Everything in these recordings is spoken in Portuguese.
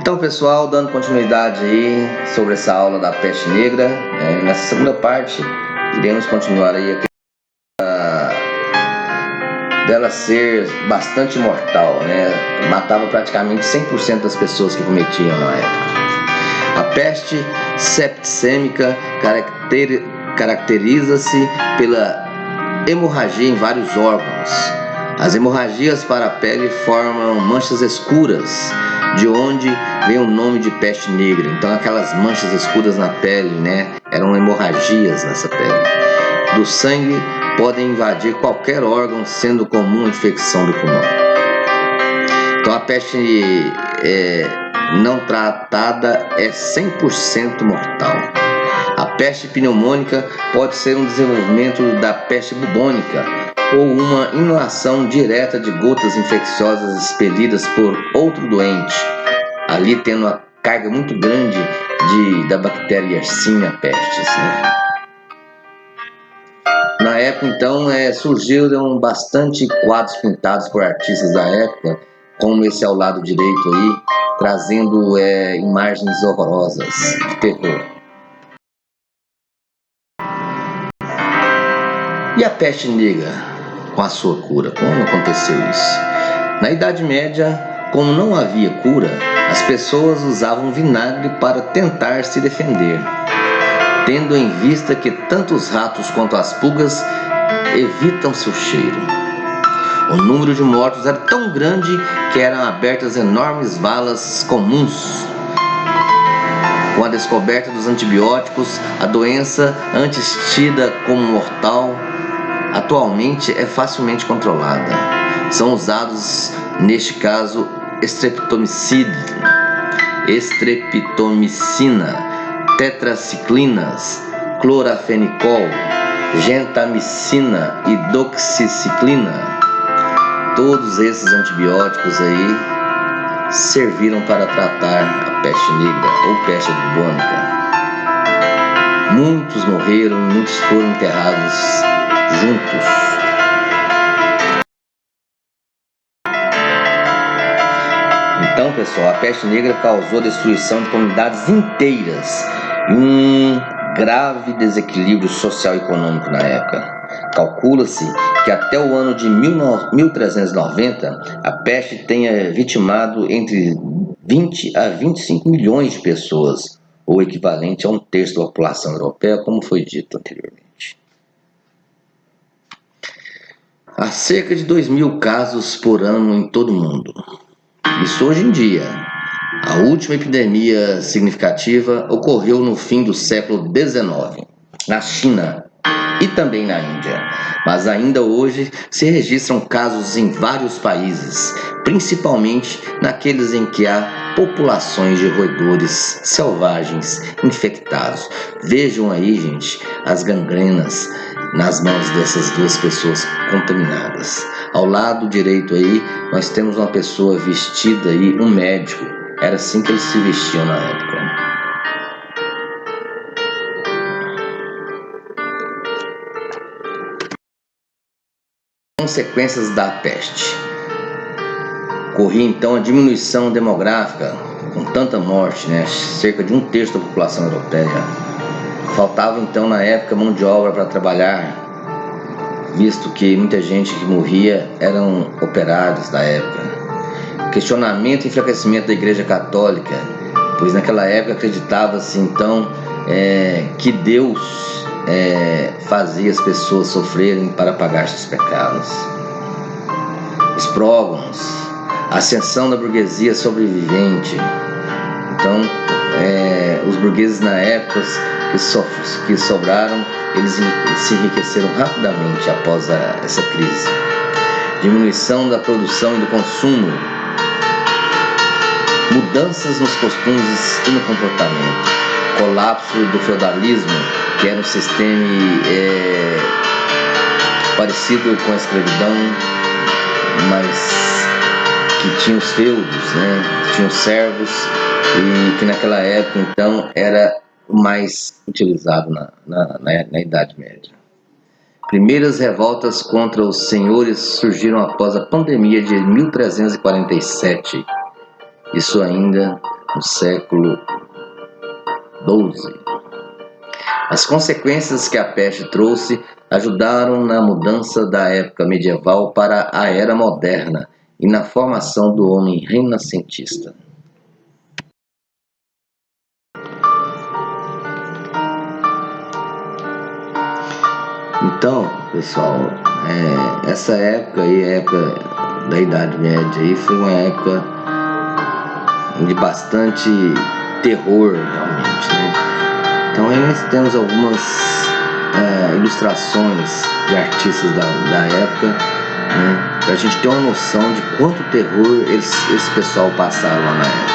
Então, pessoal, dando continuidade aí sobre essa aula da peste negra, nessa segunda parte iremos continuar aí dela ser bastante mortal, né? Matava praticamente 100% das pessoas que cometiam na época. A peste septicêmica caracteriza-se pela hemorragia em vários órgãos. As hemorragias para a pele formam manchas escuras, de onde vem o nome de peste negra. Então aquelas manchas escuras na pele, né, eram hemorragias nessa pele. Do sangue podem invadir qualquer órgão, sendo comum a infecção do pulmão. Então a peste não tratada é 100% mortal. A peste pneumônica pode ser um desenvolvimento da peste bubônica ou uma inalação direta de gotas infecciosas expelidas por outro doente, ali tendo uma carga muito grande da bactéria Yersinia pestis, né? Na época, então, surgiram bastante quadros pintados por artistas da época, como esse ao lado direito aí, trazendo imagens horrorosas de terror. E a peste negra, com a sua cura? Como aconteceu isso? Na Idade Média, como não havia cura, as pessoas usavam vinagre para tentar se defender, tendo em vista que tanto os ratos quanto as pulgas evitam seu cheiro. O número de mortos era tão grande que eram abertas enormes valas comuns. Com a descoberta dos antibióticos, a doença, antes tida como mortal, atualmente é facilmente controlada. São usados, neste caso, estreptomicina, tetraciclinas, clorafenicol, gentamicina e doxiciclina. Todos esses antibióticos aí serviram para tratar a peste negra ou peste bubônica. Muitos morreram e muitos foram enterrados juntos. Então, pessoal, a peste negra causou a destruição de comunidades inteiras e um grave desequilíbrio social e econômico na época. Calcula-se que até o ano de 1390 a peste tenha vitimado entre 20 a 25 milhões de pessoas, ou equivalente a 1/3 da população europeia, como foi dito anteriormente. Há cerca de 2.000 casos por ano em todo o mundo. Isso hoje em dia. A última epidemia significativa ocorreu no fim do século XIX, na China e também na Índia. Mas ainda hoje se registram casos em vários países, principalmente naqueles em que há populações de roedores selvagens infectados. Vejam aí, gente, as gangrenas nas mãos dessas duas pessoas contaminadas. Ao lado direito aí, nós temos uma pessoa vestida aí, um médico. Era assim que eles se vestiam na época. Consequências da peste. Ocorria então a diminuição demográfica, com tanta morte, né? Cerca de 1/3 da população europeia. Faltava então na época mão de obra para trabalhar, visto que muita gente que morria eram operários da época. Questionamento e enfraquecimento da Igreja Católica, pois naquela época acreditava-se então que Deus fazia as pessoas sofrerem para pagar seus pecados. Os prógamos, a ascensão da burguesia sobrevivente. Então, os burgueses na época que sobraram, eles se enriqueceram rapidamente após essa crise. Diminuição da produção e do consumo. Mudanças nos costumes e no comportamento. Colapso do feudalismo, que era um sistema parecido com a escravidão, mas que tinha os feudos, né? Tinha os servos, e que naquela época então era o mais utilizado na Idade Média. Primeiras revoltas contra os senhores surgiram após a pandemia de 1347. Isso ainda no século XII. As consequências que a peste trouxe ajudaram na mudança da época medieval para a era moderna e na formação do homem renascentista. Então, pessoal, essa época aí, a época da Idade Média aí, foi uma época de bastante terror, realmente, né? Então aí nós temos algumas ilustrações de artistas da época, né, para a gente ter uma noção de quanto terror esse pessoal passaram lá na época.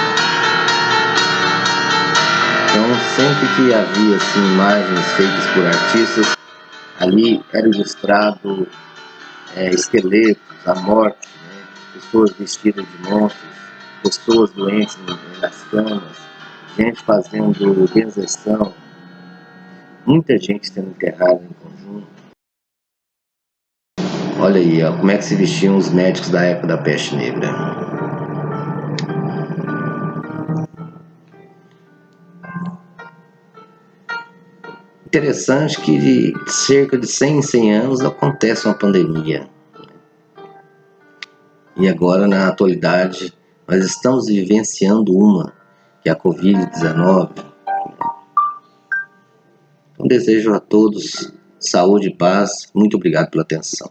Então sempre que havia assim, imagens feitas por artistas, ali era ilustrado esqueletos, a morte, né, pessoas vestidas de monstros, pessoas doentes nas camas, gente fazendo benzeção, muita gente sendo enterrada em conjunto. Olha aí, ó, como é que se vestiam os médicos da época da peste negra. Interessante que de cerca de 100 em 100 anos acontece uma pandemia. E agora, na atualidade, nós estamos vivenciando uma, que é a Covid-19. Então, desejo a todos saúde e paz. Muito obrigado pela atenção.